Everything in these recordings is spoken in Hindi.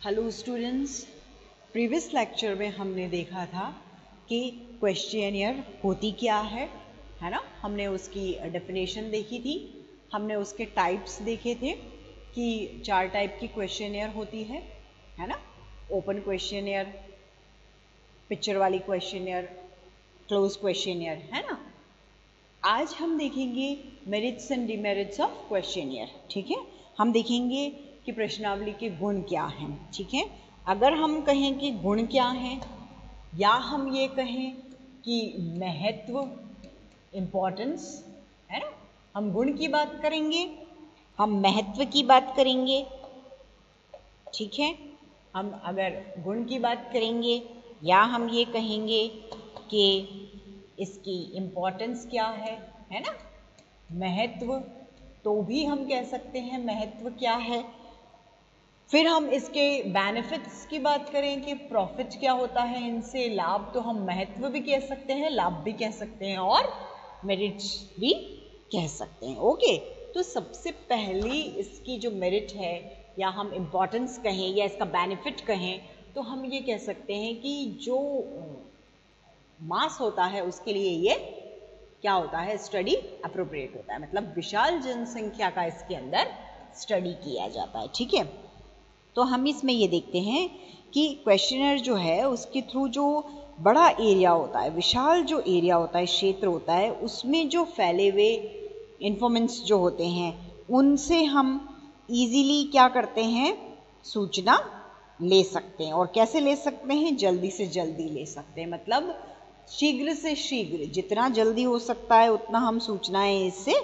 हेलो स्टूडेंट्स, प्रीवियस लेक्चर में हमने देखा था कि क्वेश्चनियर होती क्या है ना। हमने उसकी डेफिनेशन देखी थी, हमने उसके टाइप्स देखे थे कि 4 टाइप की क्वेश्चनियर होती है ना। ओपन क्वेश्चनियर, पिक्चर वाली क्वेश्चनियर, क्लोज क्वेश्चनियर, है ना। आज हम देखेंगे merits and demerits of questionnaire. ठीक है, हम देखेंगे कि प्रश्नावली के गुण क्या हैं। ठीक है, अगर हम कहें कि गुण क्या हैं, या हम ये कहें कि महत्व, इम्पोर्टेंस, है ना। हम गुण की बात करेंगे, हम महत्व की बात करेंगे। ठीक है, हम अगर गुण की बात करेंगे या हम ये कहेंगे कि इसकी इम्पोर्टेंस क्या है ना। महत्व तो भी हम कह सकते हैं महत्व क्या है। फिर हम इसके बेनिफिट्स की बात करें कि प्रॉफिट क्या होता है इनसे, लाभ तो हम महत्व भी कह सकते हैं, लाभ भी कह सकते हैं और मेरिट्स भी कह सकते हैं। ओके, तो सबसे पहली इसकी जो मेरिट है या हम इम्पोर्टेंस कहें या इसका बेनिफिट कहें तो हम ये कह सकते हैं कि जो मास होता है उसके लिए ये क्या होता है, स्टडी अप्रोप्रिएट होता है, मतलब विशाल जनसंख्या का इसके अंदर स्टडी किया जाता है। ठीक है, तो हम इसमें ये देखते हैं कि क्वेश्चनर जो है उसके थ्रू जो बड़ा एरिया होता है, विशाल जो एरिया होता है, क्षेत्र होता है, उसमें जो फैले हुए इन्फॉर्मेंट्स जो होते हैं उनसे हम इजीली क्या करते हैं, सूचना ले सकते हैं। और कैसे ले सकते हैं, जल्दी से जल्दी ले सकते हैं, मतलब शीघ्र से शीघ्र, जितना जल्दी हो सकता है उतना हम सूचनाएं इससे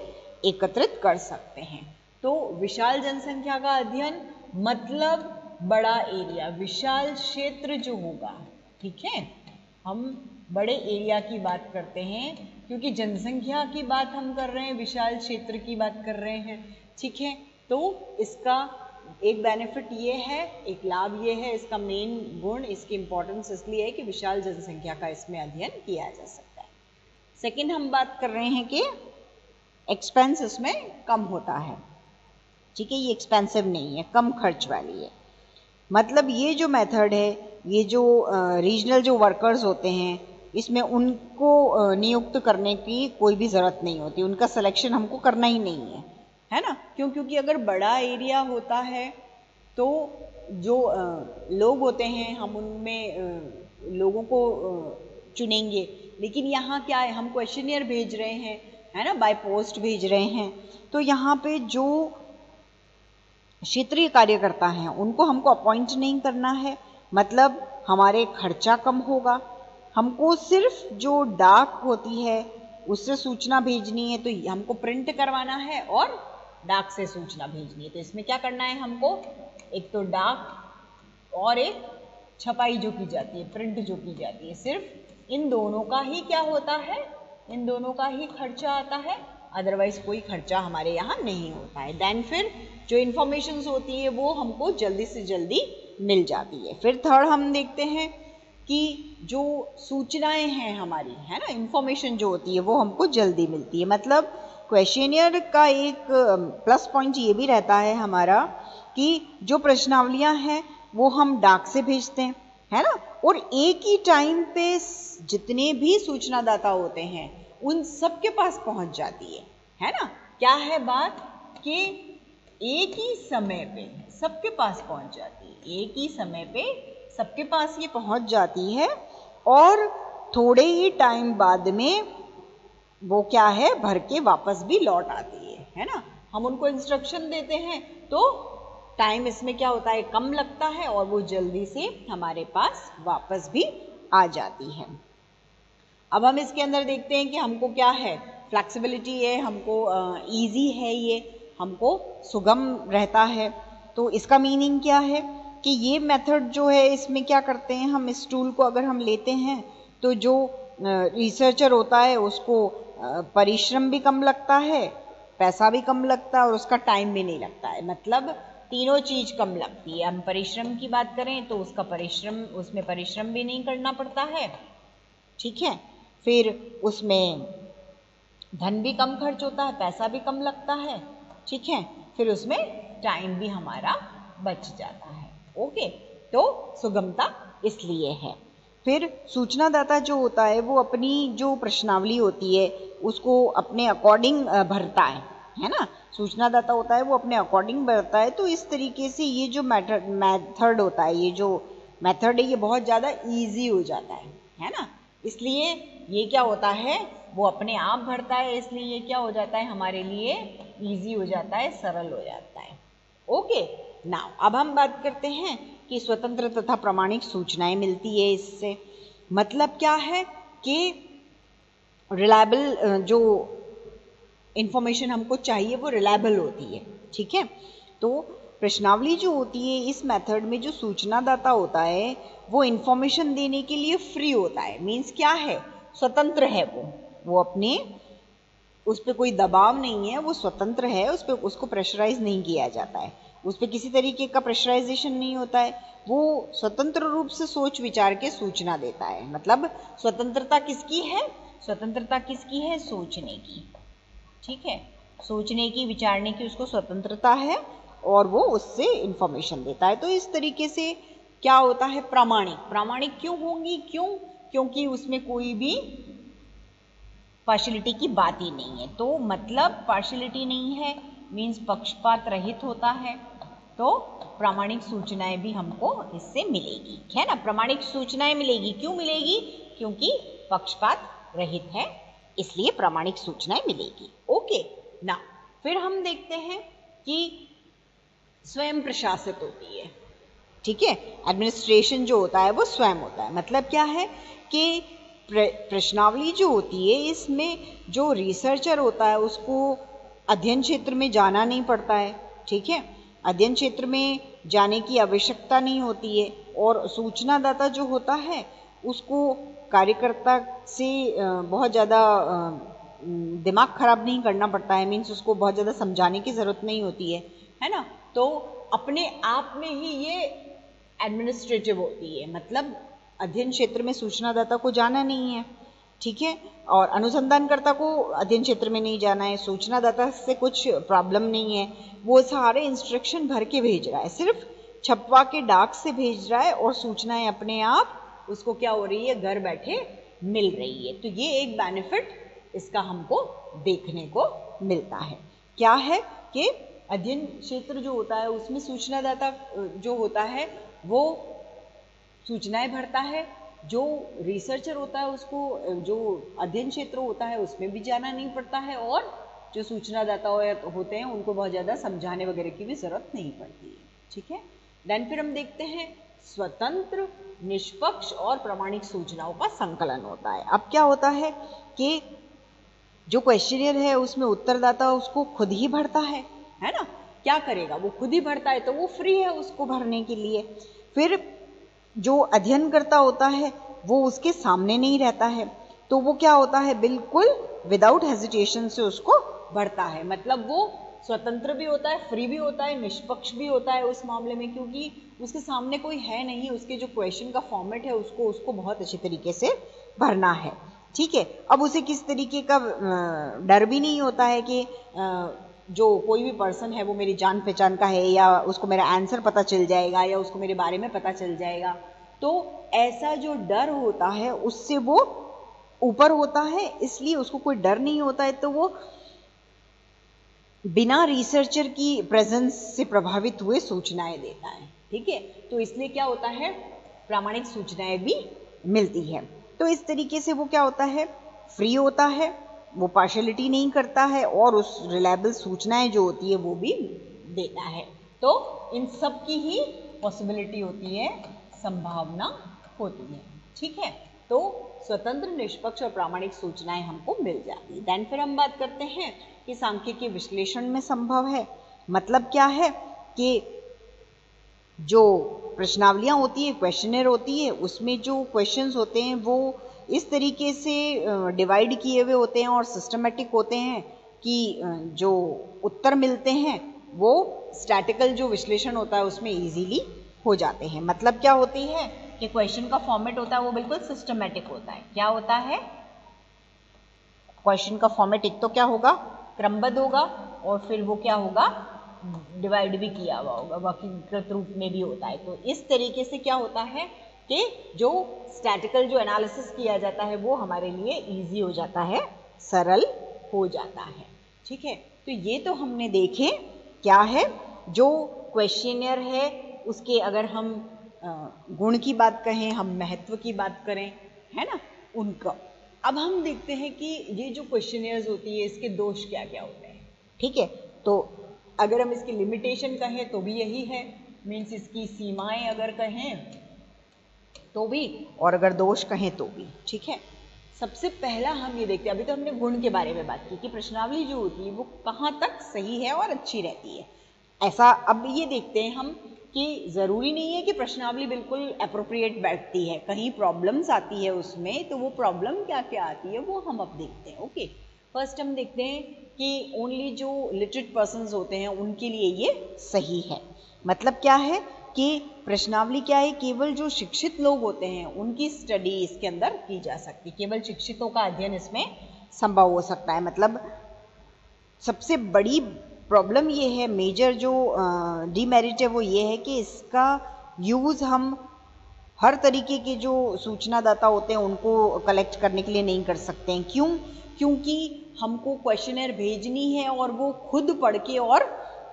एकत्रित कर सकते हैं। तो विशाल जनसंख्या का अध्ययन मतलब बड़ा एरिया, विशाल क्षेत्र जो होगा। ठीक है, हम बड़े एरिया की बात करते हैं क्योंकि जनसंख्या की बात हम कर रहे हैं, विशाल क्षेत्र की बात कर रहे हैं। ठीक है, तो इसका एक बेनिफिट ये है, एक लाभ ये है, इसका मेन गुण, इसकी इंपॉर्टेंस इसलिए है कि विशाल जनसंख्या का इसमें अध्ययन किया जा सकता है। सेकंड हम बात कर रहे हैं कि एक्सपेंस इसमें कम होता है। ठीक है, ये एक्सपेंसिव नहीं है, कम खर्च वाली है। मतलब ये जो मेथड है, ये जो रीजनल जो वर्कर्स होते हैं, इसमें उनको नियुक्त करने की कोई भी ज़रूरत नहीं होती, उनका सिलेक्शन हमको करना ही नहीं है ना। क्योंकि अगर बड़ा एरिया होता है तो जो लोग होते हैं हम उनमें लोगों को चुनेंगे। लेकिन यहाँ क्या है, हम क्वेश्चनियर भेज रहे हैं, है ना, बाय पोस्ट भेज रहे हैं, तो यहाँ पे जो क्षेत्रीय कार्यकर्ता हैं उनको हमको अपॉइंट नहीं करना है, मतलब हमारे खर्चा कम होगा। हमको सिर्फ जो डाक होती है उससे सूचना भेजनी है, तो हमको प्रिंट करवाना है और डाक से सूचना भेजनी है। तो इसमें क्या करना है हमको, एक तो डाक और एक छपाई जो की जाती है, प्रिंट जो की जाती है, सिर्फ इन दोनों का ही क्या होता है, इन दोनों का ही खर्चा आता है, अदरवाइज कोई खर्चा हमारे यहाँ नहीं होता है। देन फिर जो इन्फॉर्मेशन होती है वो हमको जल्दी से जल्दी मिल जाती है। फिर थर्ड हम देखते हैं कि जो सूचनाएं हैं हमारी, है ना, इन्फॉर्मेशन जो होती है वो हमको जल्दी मिलती है। मतलब क्वेश्चनियर का एक प्लस पॉइंट ये भी रहता है हमारा कि जो प्रश्नावलियां हैं वो हम डाक से भेजते हैं, है ना, और एक ही टाइम पे जितने भी सूचनादाता होते हैं उन सबके पास पहुंच जाती है ना। क्या है बात कि एक ही समय पे सबके पास पहुंच जाती है, एक ही समय पे सबके पास ये पहुंच जाती है और थोड़े ही टाइम बाद में वो क्या है, भर के वापस भी लौट आती है ना। हम उनको इंस्ट्रक्शन देते हैं तो टाइम इसमें क्या होता है, कम लगता है और वो जल्दी से हमारे पास वापस भी आ जाती है। अब हम इसके अंदर देखते हैं कि हमको क्या है, फ्लेक्सिबिलिटी है, हमको इजी है, ये हमको सुगम रहता है। तो इसका मीनिंग क्या है कि ये मेथड जो है इसमें क्या करते हैं, हम इस टूल को अगर हम लेते हैं तो जो रिसर्चर होता है उसको परिश्रम भी कम लगता है, पैसा भी कम लगता है और उसका टाइम भी नहीं लगता है। मतलब तीनों चीज कम लगती है। हम परिश्रम की बात करें तो उसका परिश्रम, उसमें परिश्रम भी नहीं करना पड़ता है। ठीक है, फिर उसमें धन भी कम खर्च होता है, पैसा भी कम लगता है। ठीक है, फिर उसमें टाइम भी हमारा बच जाता है। ओके, तो सुगमता इसलिए है। फिर सूचनादाता जो होता है वो अपनी जो प्रश्नावली होती है उसको अपने अकॉर्डिंग भरता है ना। सूचनादाता होता है वो अपने अकॉर्डिंग भरता है। तो इस तरीके से ये जो मेथड होता है, ये जो मेथड है ये बहुत ज़्यादा ईजी हो जाता है ना। इसलिए ये क्या होता है, वो अपने आप भरता है, इसलिए ये क्या हो जाता है, हमारे लिए ईजी हो जाता है, सरल हो जाता है। ओके, नाउ अब हम बात करते हैं कि स्वतंत्र तथा प्रामाणिक सूचनाएं मिलती है इससे। मतलब क्या है कि रिलायबल जो इंफॉर्मेशन हमको चाहिए वो रिलायबल होती है। ठीक है, तो प्रश्नावली जो होती है इस मेथड में जो सूचनादाता होता है वो इंफॉर्मेशन देने के लिए फ्री होता है। मीन्स क्या है, स्वतंत्र है वो अपने, उस पर कोई दबाव नहीं है, वो स्वतंत्र है, उस पर उसको प्रेशराइज नहीं किया जाता है, उस पर किसी तरीके का प्रेशराइजेशन नहीं होता है। वो स्वतंत्र रूप से सोच विचार के सूचना देता है। मतलब स्वतंत्रता किसकी है, स्वतंत्रता किसकी है, सोचने की। ठीक है, सोचने की, विचारने की उसको स्वतंत्रता है और वो उससे इंफॉर्मेशन देता है। तो इस तरीके से क्या होता है, प्रामाणिक। प्रामाणिक क्यों होंगी, क्योंकि उसमें कोई भी पार्शियलिटी की बात ही नहीं है। तो मतलब पार्शियलिटी नहीं है मीन्स पक्षपात रहित होता है। तो प्रामाणिक सूचनाएं भी हमको इससे मिलेगी, है ना। प्रामाणिक सूचनाएं मिलेगी, क्यों मिलेगी, क्योंकि पक्षपात रहित है, इसलिए प्रामाणिक सूचनाएं मिलेगी। ओके ना, फिर हम देखते हैं कि स्वयं प्रशासित होती है। ठीक है, एडमिनिस्ट्रेशन जो होता है वो स्वयं होता है। मतलब क्या है कि प्रश्नावली जो होती है इसमें जो रिसर्चर होता है उसको अध्ययन क्षेत्र में जाना नहीं पड़ता है। ठीक है, अध्ययन क्षेत्र में जाने की आवश्यकता नहीं होती है। और सूचनादाता जो होता है उसको कार्यकर्ता से बहुत ज़्यादा दिमाग खराब नहीं करना पड़ता है। मीन्स उसको बहुत ज़्यादा समझाने की ज़रूरत नहीं होती है ना। तो अपने आप में ही ये एडमिनिस्ट्रेटिव होती है। मतलब अध्ययन क्षेत्र में सूचनादाता को जाना नहीं है। ठीक है, और अनुसंधानकर्ता को अध्ययन क्षेत्र में नहीं जाना है। सूचनादाता से कुछ प्रॉब्लम नहीं है, वो सारे इंस्ट्रक्शन भर के भेज रहा है, सिर्फ छपवा के डाक से भेज रहा है और सूचनाएं अपने आप उसको क्या हो रही है, घर बैठे मिल रही है। तो ये एक बेनिफिट इसका हमको देखने को मिलता है। क्या है कि अध्ययन क्षेत्र जो होता है उसमें सूचनादाता जो होता है वो सूचनाएं भरता है। जो रिसर्चर होता है उसको जो अध्ययन क्षेत्र होता है उसमें भी जाना नहीं पड़ता है, और जो सूचनादाता होते हैं उनको बहुत ज़्यादा समझाने वगैरह की भी ज़रूरत नहीं पड़ती है। ठीक है, देन फिर हम देखते हैं स्वतंत्र, निष्पक्ष और प्रामाणिक सूचनाओं का संकलन होता है। अब क्या होता है कि जो क्वेश्चनियर है उसमें उत्तरदाता उसको खुद ही भरता है ना। क्या करेगा, वो खुद ही भरता है, तो वो फ्री है उसको भरने के लिए। फिर जो अध्ययन करता होता है वो उसके सामने नहीं रहता है, तो वो क्या होता है, बिल्कुल विदाउट हेजिटेशन से उसको भरता है। मतलब वो स्वतंत्र भी होता है, फ्री भी होता है, निष्पक्ष भी होता है उस मामले में, क्योंकि उसके सामने कोई है नहीं, उसके जो क्वेश्चन का फॉर्मेट है उसको बहुत अच्छे तरीके से भरना है। ठीक है, अब उसे किस तरीके का डर भी नहीं होता है कि जो कोई भी पर्सन है वो मेरी जान पहचान का है, या उसको मेरा आंसर पता चल जाएगा, या उसको मेरे बारे में पता चल जाएगा। तो ऐसा जो डर होता है उससे वो ऊपर होता है, इसलिए उसको कोई डर नहीं होता है। तो वो बिना रिसर्चर की प्रेजेंस से प्रभावित हुए सूचनाएं देता है। ठीक है, तो इसलिए क्या होता है, प्रामाणिक सूचनाएं भी मिलती है। तो इस तरीके से वो क्या होता है, फ्री होता है, वो पार्शियलिटी नहीं करता है, और उस रिलायबल सूचनाएं जो होती है वो भी देता है। तो इन सब की ही पॉसिबिलिटी होती है, संभावना होती है। ठीक है, तो स्वतंत्र, निष्पक्ष और प्रामाणिक सूचनाएं हमको मिल जाती है। देन फिर हम बात करते हैं कि सांख्यिकीय विश्लेषण में संभव है। मतलब क्या है कि जो प्रश्नावलियां होती है, क्वेश्चनर होती है, उसमें जो क्वेश्चंस होते हैं वो इस तरीके से डिवाइड किए हुए होते हैं और सिस्टमेटिक होते हैं कि जो उत्तर मिलते हैं वो स्टैटिकल जो विश्लेषण होता है उसमें इजीली हो जाते हैं। मतलब क्या होती है कि क्वेश्चन का फॉर्मेट होता है वो बिल्कुल सिस्टमेटिक होता है। क्या होता है, क्वेश्चन का फॉर्मेट एक तो क्या होगा, क्रमबद्ध होगा, और फिर वो क्या होगा, डिवाइड भी किया हुआ होगा, वर्गीकृत रूप में भी होता है। तो इस तरीके से क्या होता है कि जो स्टैटिकल जो एनालिसिस किया जाता है वो हमारे लिए इजी हो जाता है, सरल हो जाता है। ठीक है, तो ये तो हमने देखे क्या है, जो क्वेश्चनियर है उसके अगर हम गुण की बात कहें, हम महत्व की बात करें, है ना, उनका। अब हम देखते हैं कि ये जो क्वेश्चनियर्स होती है इसके दोष क्या क्या होते हैं। ठीक है, तो अगर हम इसकी लिमिटेशन कहें तो भी यही है, मीन्स इसकी सीमाएं अगर कहें तो भी, और अगर दोष कहें तो भी। ठीक है, सबसे पहला हम ये देखते हैं, अभी तो हमने गुण के बारे में बात की कि प्रश्नावली जो होती है वो कहाँ तक सही है और अच्छी रहती है। ऐसा अब ये देखते हैं हम कि ज़रूरी नहीं है कि प्रश्नावली बिल्कुल अप्रोप्रिएट बैठती है, कहीं प्रॉब्लम्स आती है उसमें, तो वो प्रॉब्लम क्या क्या आती है वो हम अब देखते हैं। ओके, फर्स्ट हम देखते हैं कि ओनली जो लिटरेट पर्सन्स होते हैं उनके लिए ये सही है। मतलब क्या है कि प्रश्नावली क्या है, केवल जो शिक्षित लोग होते हैं उनकी स्टडी इसके अंदर की जा सकती है, केवल शिक्षितों का अध्ययन इसमें संभव हो सकता है। मतलब सबसे बड़ी प्रॉब्लम ये है, मेजर जो डीमेरिट है वो ये है कि इसका यूज़ हम हर तरीके के जो सूचनादाता होते हैं उनको कलेक्ट करने के लिए नहीं कर सकते हैं। क्यों? क्योंकि हमको क्वेश्चनर भेजनी है और वो खुद पढ़ के और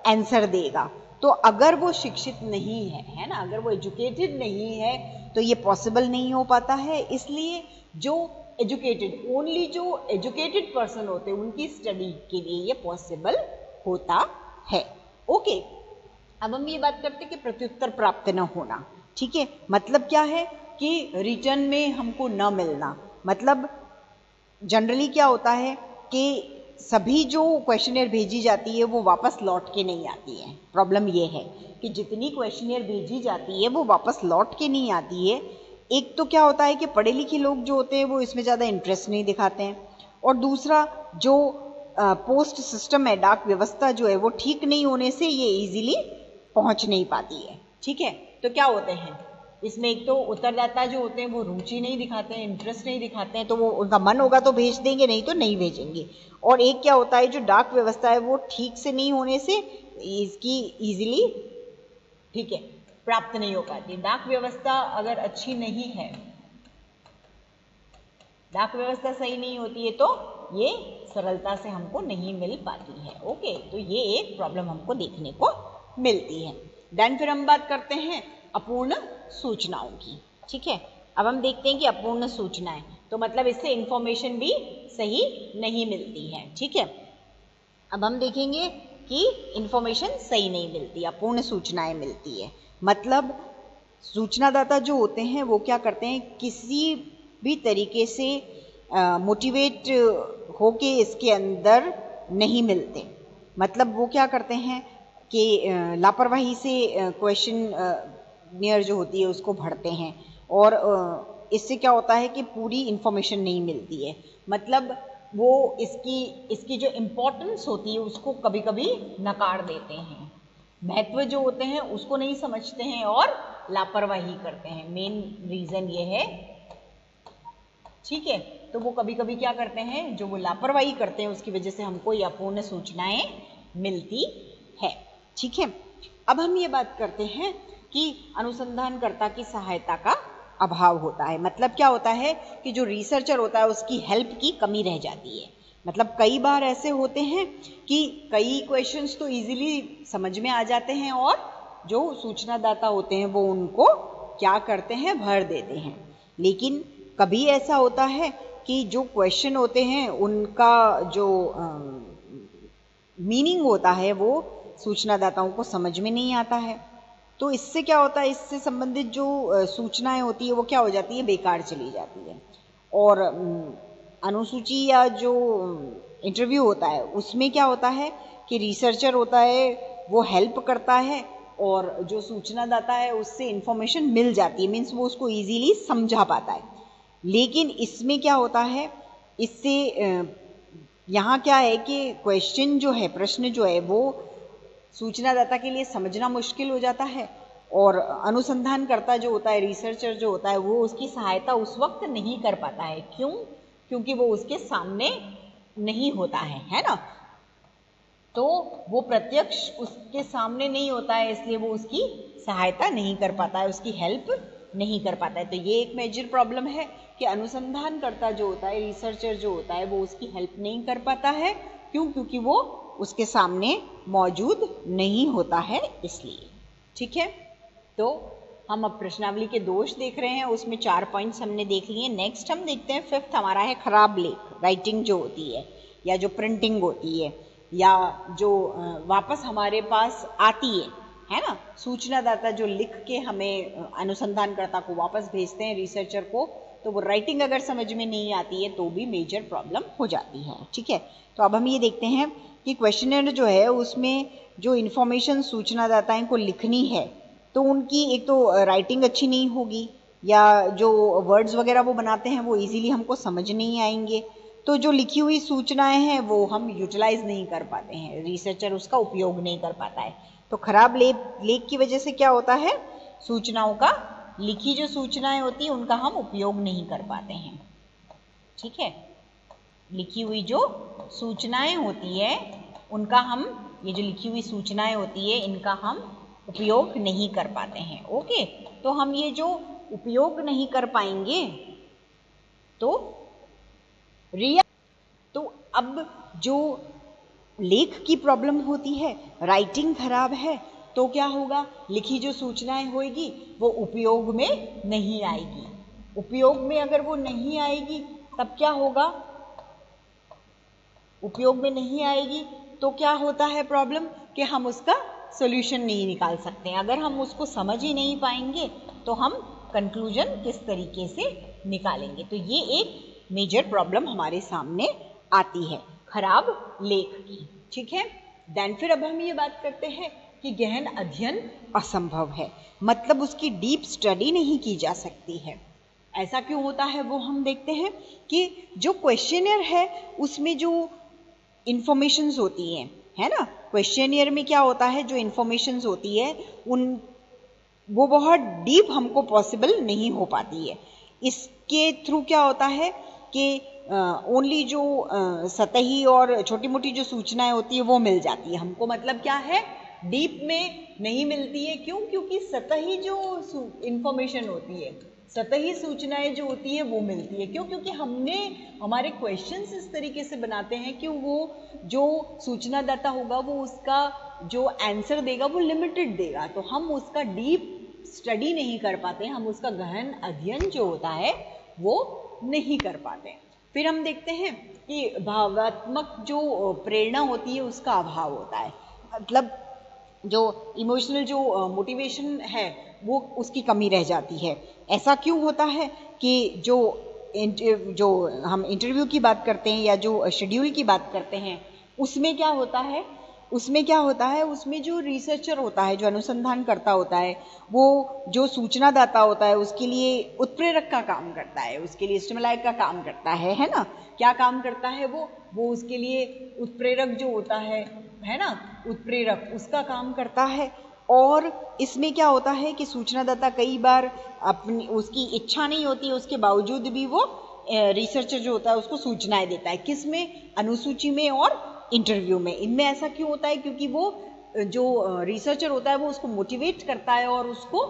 आंसर देगा। तो अगर वो शिक्षित नहीं है ना, अगर वो एजुकेटेड नहीं है तो ये पॉसिबल नहीं हो पाता है। इसलिए जो एजुकेटेड, ओनली जो एजुकेटेड पर्सन होते हैं उनकी स्टडी के लिए ये पॉसिबल होता है। ओके, अब हम ये बात करते हैं कि प्रत्युत्तर प्राप्त न होना। ठीक है, मतलब क्या है कि रिटर्न में हमको न मिलना। मतलब जनरली क्या होता है कि सभी जो क्वेश्चनियर भेजी जाती है वो वापस लौट के नहीं आती है। प्रॉब्लम ये है कि जितनी क्वेश्चनियर भेजी जाती है वो वापस लौट के नहीं आती है। एक तो क्या होता है कि पढ़े लिखे लोग जो होते हैं वो इसमें ज़्यादा इंटरेस्ट नहीं दिखाते हैं, और दूसरा जो पोस्ट सिस्टम है, डाक व्यवस्था जो है वो ठीक नहीं होने से ये इजीली पहुंच नहीं पाती है। ठीक है, तो क्या होते हैं इसमें, एक तो उत्तरदाता जो होते हैं वो रुचि नहीं दिखाते हैं, इंटरेस्ट नहीं दिखाते हैं, तो वो उनका मन होगा तो भेज देंगे, नहीं तो नहीं भेजेंगे। और एक क्या होता है, जो डाक व्यवस्था है वो ठीक से नहीं होने से इसकी इजीली, ठीक है, प्राप्त नहीं हो पाती। डाक व्यवस्था अगर अच्छी नहीं है, डाक व्यवस्था सही नहीं होती है तो ये सरलता से हमको नहीं मिल पाती है। ओके, तो ये एक प्रॉब्लम हमको देखने को मिलती है। देन फिर हम बात करते हैं अपूर्ण सूचनाओं की। ठीक है, अब हम देखते हैं कि अपूर्ण सूचनाएं, तो मतलब इससे इंफॉर्मेशन भी सही नहीं मिलती है। ठीक है, अब हम देखेंगे कि इंफॉर्मेशन सही नहीं मिलती, अपूर्ण सूचनाएं मिलती है। मतलब सूचनादाता जो होते हैं वो क्या करते हैं, किसी भी तरीके से मोटिवेट होके इसके अंदर नहीं मिलते। मतलब वो क्या करते हैं कि लापरवाही से क्वेश्चन जो होती है उसको भरते हैं, और इससे क्या होता है कि पूरी इंफॉर्मेशन नहीं मिलती है। मतलब वो इसकी जो इम्पोर्टेंस होती है उसको कभी कभी नकार देते हैं, महत्व जो होते हैं उसको नहीं समझते हैं और लापरवाही करते हैं। मेन रीजन ये है। ठीक है, तो वो कभी कभी क्या करते हैं, जो वो लापरवाही करते हैं उसकी वजह से हमको ये अपूर्ण सूचनाएं मिलती है। ठीक है, अब हम ये बात करते हैं कि अनुसंधानकर्ता की सहायता का अभाव होता है। मतलब क्या होता है कि जो रिसर्चर होता है उसकी हेल्प की कमी रह जाती है। मतलब कई बार ऐसे होते हैं कि कई क्वेश्चंस तो इजीली समझ में आ जाते हैं और जो सूचनादाता होते हैं वो उनको क्या करते हैं, भर देते हैं। लेकिन कभी ऐसा होता है कि जो क्वेश्चन होते हैं उनका जो मीनिंग होता है वो सूचनादाताओं को समझ में नहीं आता है। तो इससे क्या होता है, इससे संबंधित जो सूचनाएं होती है वो क्या हो जाती है, बेकार चली जाती है। और अनुसूची या जो इंटरव्यू होता है उसमें क्या होता है कि रिसर्चर होता है वो हेल्प करता है और जो सूचनादाता है उससे इंफॉर्मेशन मिल जाती है, मीन्स वो उसको इजीली समझा पाता है। लेकिन इसमें क्या होता है, इससे यहाँ क्या है कि क्वेश्चन जो है, प्रश्न जो है वो सूचनादाता के लिए समझना मुश्किल हो जाता है, और अनुसंधानकर्ता जो होता है, रिसर्चर जो होता है, वो उसकी सहायता उस वक्त नहीं कर पाता है। क्यों? क्योंकि वो उसके सामने नहीं होता है ना। तो वो प्रत्यक्ष उसके सामने नहीं होता है, इसलिए वो उसकी सहायता नहीं कर पाता है, उसकी हेल्प नहीं कर पाता है। तो ये एक मेजर प्रॉब्लम है कि अनुसंधानकर्ता जो होता है, रिसर्चर जो होता है, वो उसकी हेल्प नहीं कर पाता है। क्यों? क्योंकि वो उसके सामने मौजूद नहीं होता है, इसलिए। ठीक है, तो हम अब प्रश्नावली के दोष देख रहे हैं, उसमें 4 पॉइंट्स हमने देख लिए। नेक्स्ट हम देखते हैं 5th हमारा है खराब लेख, राइटिंग जो होती है या जो प्रिंटिंग होती है या जो वापस हमारे पास आती है ना, सूचनादाता जो लिख के हमें अनुसंधानकर्ता को वापस भेजते हैं, रिसर्चर को, तो वो राइटिंग अगर समझ में नहीं आती है तो भी मेजर प्रॉब्लम हो जाती है। ठीक है, तो अब हम ये देखते हैं कि क्वेश्चनर जो है उसमें जो इन्फॉर्मेशन सूचनादाताएं को लिखनी है, तो उनकी एक तो राइटिंग अच्छी नहीं होगी, या जो वर्ड्स वगैरह वो बनाते हैं वो इजीली हमको समझ नहीं आएंगे, तो जो लिखी हुई सूचनाएं हैं वो हम यूटिलाइज नहीं कर पाते हैं, रिसर्चर उसका उपयोग नहीं कर पाता है। तो खराब लेख की वजह से क्या होता है, सूचनाओं का, लिखी जो सूचनाएं होती है उनका हम उपयोग नहीं कर पाते हैं। ठीक है, लिखी हुई जो सूचनाएं होती है उनका हम, ये जो लिखी हुई सूचनाएं होती है इनका हम उपयोग नहीं कर पाते हैं। ओके, तो हम ये जो उपयोग नहीं कर पाएंगे तो तो अब जो लेख की प्रॉब्लम होती है, राइटिंग खराब है, तो क्या होगा, लिखी जो सूचनाएं होगी वो उपयोग में नहीं आएगी। उपयोग में अगर वो नहीं आएगी तब क्या होगा, उपयोग में नहीं आएगी तो क्या होता है प्रॉब्लम, कि हम उसका सॉल्यूशन नहीं निकाल सकते। अगर हम उसको समझ ही नहीं पाएंगे तो हम कंक्लूजन किस तरीके से निकालेंगे। तो ये एक मेजर प्रॉब्लम हमारे सामने आती है खराब लेख की। ठीक है, देन फिर अब हम ये बात करते हैं कि गहन अध्ययन असंभव है, मतलब उसकी डीप स्टडी नहीं की जा सकती है। ऐसा क्यों होता है वो हम देखते हैं कि जो क्वेश्चनियर है उसमें जो इंफॉर्मेशंस होती हैं, है ना, क्वेश्चनियर में क्या होता है, जो इंफॉर्मेशंस होती है वो बहुत डीप हमको पॉसिबल नहीं हो पाती है। इसके थ्रू क्या होता है कि ओनली जो सतही और छोटी मोटी जो सूचनाएं होती है वो मिल जाती है हमको, मतलब क्या है, डीप में नहीं मिलती है। क्यों? क्योंकि सतही जो इंफॉर्मेशन होती है, सतही सूचनाएं जो होती है वो मिलती है। क्यों? क्योंकि हमने हमारे क्वेश्चंस इस तरीके से बनाते हैं कि वो जो सूचनादाता होगा वो उसका जो आंसर देगा वो लिमिटेड देगा, तो हम उसका डीप स्टडी नहीं कर पाते, हम उसका गहन अध्ययन जो होता है वो नहीं कर पाते। फिर हम देखते हैं कि भावात्मक जो प्रेरणा होती है उसका अभाव होता है, मतलब जो इमोशनल जो मोटिवेशन है वो उसकी कमी रह जाती है। ऐसा क्यों होता है कि जो हम इंटरव्यू की बात करते हैं या जो शेड्यूल की बात करते हैं उसमें क्या होता है, उसमें जो रिसर्चर होता है, जो अनुसंधान करता होता है, वो जो सूचनादाता होता है उसके लिए उत्प्रेरक का काम करता है, उसके लिए स्टिमुलाई का काम करता है ना, क्या काम करता है वो उसके लिए उत्प्रेरक जो होता है ना, उत्प्रेरक उसका काम करता है। और इसमें क्या होता है कि सूचनादाता कई बार अपनी उसकी इच्छा नहीं होती है, उसके बावजूद भी वो रिसर्चर जो होता है उसको सूचनाएं देता है, किसमें, अनुसूची में और इंटरव्यू में। इनमें ऐसा क्यों होता है, क्योंकि वो जो रिसर्चर होता है वो उसको मोटिवेट करता है और उसको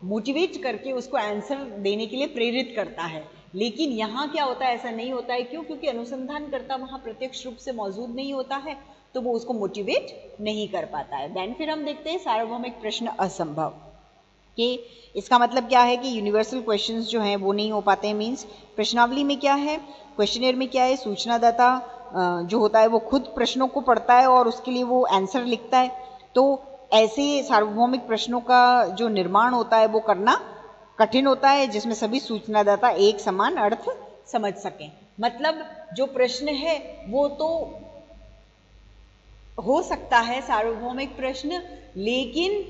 मोटिवेट करके उसको आंसर देने के लिए प्रेरित करता है। लेकिन यहाँ क्या होता है, ऐसा नहीं होता है। क्यों? क्योंकि अनुसंधानकर्ता वहाँ प्रत्यक्ष रूप से मौजूद नहीं होता है, तो वो उसको मोटिवेट नहीं कर पाता है। देन फिर हम देखते हैं सार्वभौमिक प्रश्न असंभव, कि इसका मतलब क्या है कि यूनिवर्सल क्वेश्चंस जो हैं वो नहीं हो पाते हैं। मीन्स प्रश्नावली में क्या है, क्वेश्चनियर में क्या है, सूचनादाता जो होता है वो खुद प्रश्नों को पढ़ता है और उसके लिए वो आंसर लिखता है। तो ऐसे सार्वभौमिक प्रश्नों का जो निर्माण होता है वो करना कठिन होता है, जिसमें सभी सूचनादाता एक समान अर्थ समझ सकें। मतलब जो प्रश्न है वो तो हो सकता है सार्वभौमिक प्रश्न, लेकिन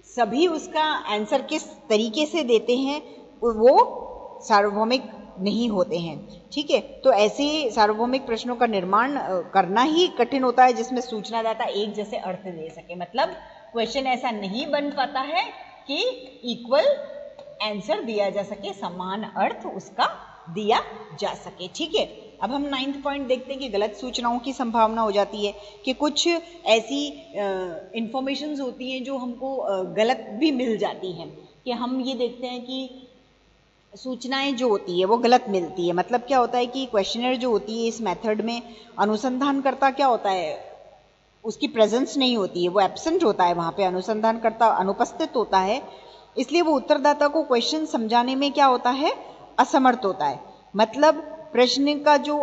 सभी उसका आंसर किस तरीके से देते हैं वो सार्वभौमिक नहीं होते हैं। ठीक है, तो ऐसे सार्वभौमिक प्रश्नों का निर्माण करना ही कठिन होता है जिसमें सूचनादाता एक जैसे अर्थ दे सके। मतलब क्वेश्चन ऐसा नहीं बन पाता है कि इक्वल आंसर दिया जा सके, समान अर्थ उसका दिया जा सके। ठीक है, अब हम 9th पॉइंट देखते हैं कि गलत सूचनाओं की संभावना हो जाती है कि कुछ ऐसी इंफॉर्मेशंस होती हैं जो हमको गलत भी मिल जाती हैं, कि हम ये देखते हैं कि सूचनाएं जो होती है वो गलत मिलती है। मतलब क्या होता है कि क्वेश्चनर जो होती है इस मेथड में अनुसंधानकर्ता क्या होता है, उसकी प्रेजेंस नहीं होती है, वो एब्सेंट होता है, वहां पे अनुसंधानकर्ता अनुपस्थित होता है, इसलिए वो उत्तरदाता को क्वेश्चन समझाने में क्या होता है, असमर्थ होता है। मतलब प्रश्न का जो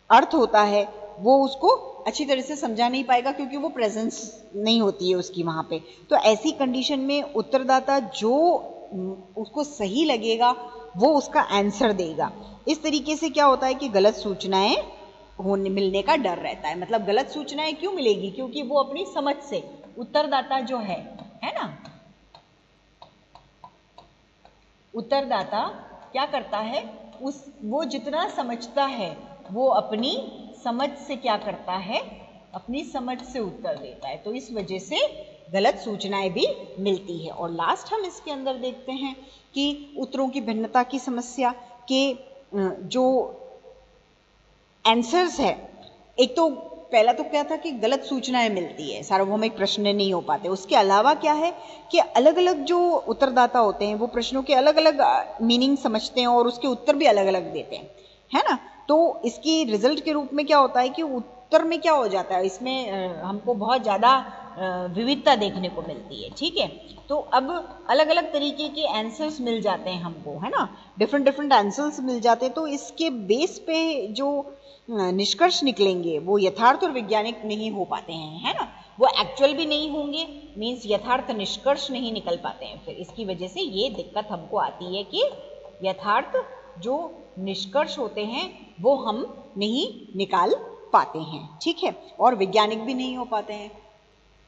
अर्थ होता है वो उसको अच्छी तरह से समझा नहीं पाएगा क्योंकि वो प्रेजेंस नहीं होती है उसकी वहां पे। तो ऐसी कंडीशन में उत्तरदाता जो उसको सही लगेगा वो उसका आंसर देगा। इस तरीके से क्या होता है कि गलत सूचनाएं होने मिलने का डर रहता है। मतलब गलत सूचनाएं क्यों मिलेगी, क्योंकि वो अपनी समझ से, उत्तरदाता जो है ना, उत्तरदाता क्या करता है, वो जितना समझता है वो अपनी समझ से क्या करता है, अपनी समझ से उत्तर देता है। तो इस वजह से गलत सूचनाएं भी मिलती है। और लास्ट हम इसके अंदर देखते हैं कि उत्तरों की भिन्नता की समस्या के जो आंसर्स है, एक तो पहला तो क्या था कि गलत सूचनाएं मिलती है, सार्वभौमिक प्रश्न नहीं हो पाते। उसके अलावा क्या है कि अलग अलग जो उत्तरदाता होते हैं वो प्रश्नों के अलग अलग मीनिंग समझते हैं और उसके उत्तर भी अलग अलग देते हैं, है ना। तो इसकी रिजल्ट के रूप में क्या होता है कि उत्तर में क्या हो जाता है, इसमें हमको बहुत ज़्यादा विविधता देखने को मिलती है। ठीक है, तो अब अलग अलग तरीके के आंसर्स मिल जाते हैं हमको, है ना, डिफरेंट डिफरेंट आंसर्स मिल जाते हैं। तो इसके बेस पे जो निष्कर्ष निकलेंगे वो यथार्थ और वैज्ञानिक नहीं हो पाते हैं, है ना, वो एक्चुअल भी नहीं होंगे, मीन्स यथार्थ निष्कर्ष नहीं निकल पाते हैं। फिर इसकी वजह से ये दिक्कत हमको आती है कि यथार्थ जो निष्कर्ष होते हैं वो हम नहीं निकाल पाते हैं। ठीक है, और वैज्ञानिक भी नहीं हो पाते हैं।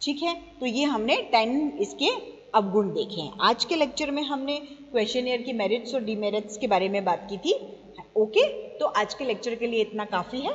ठीक है, तो ये हमने 10 इसके अवगुण देखे हैं। आज के लेक्चर में हमने क्वेश्चनियर की मेरिट्स और डीमेरिट्स के बारे में बात की थी। ओके, तो आज के लेक्चर के लिए इतना काफी है।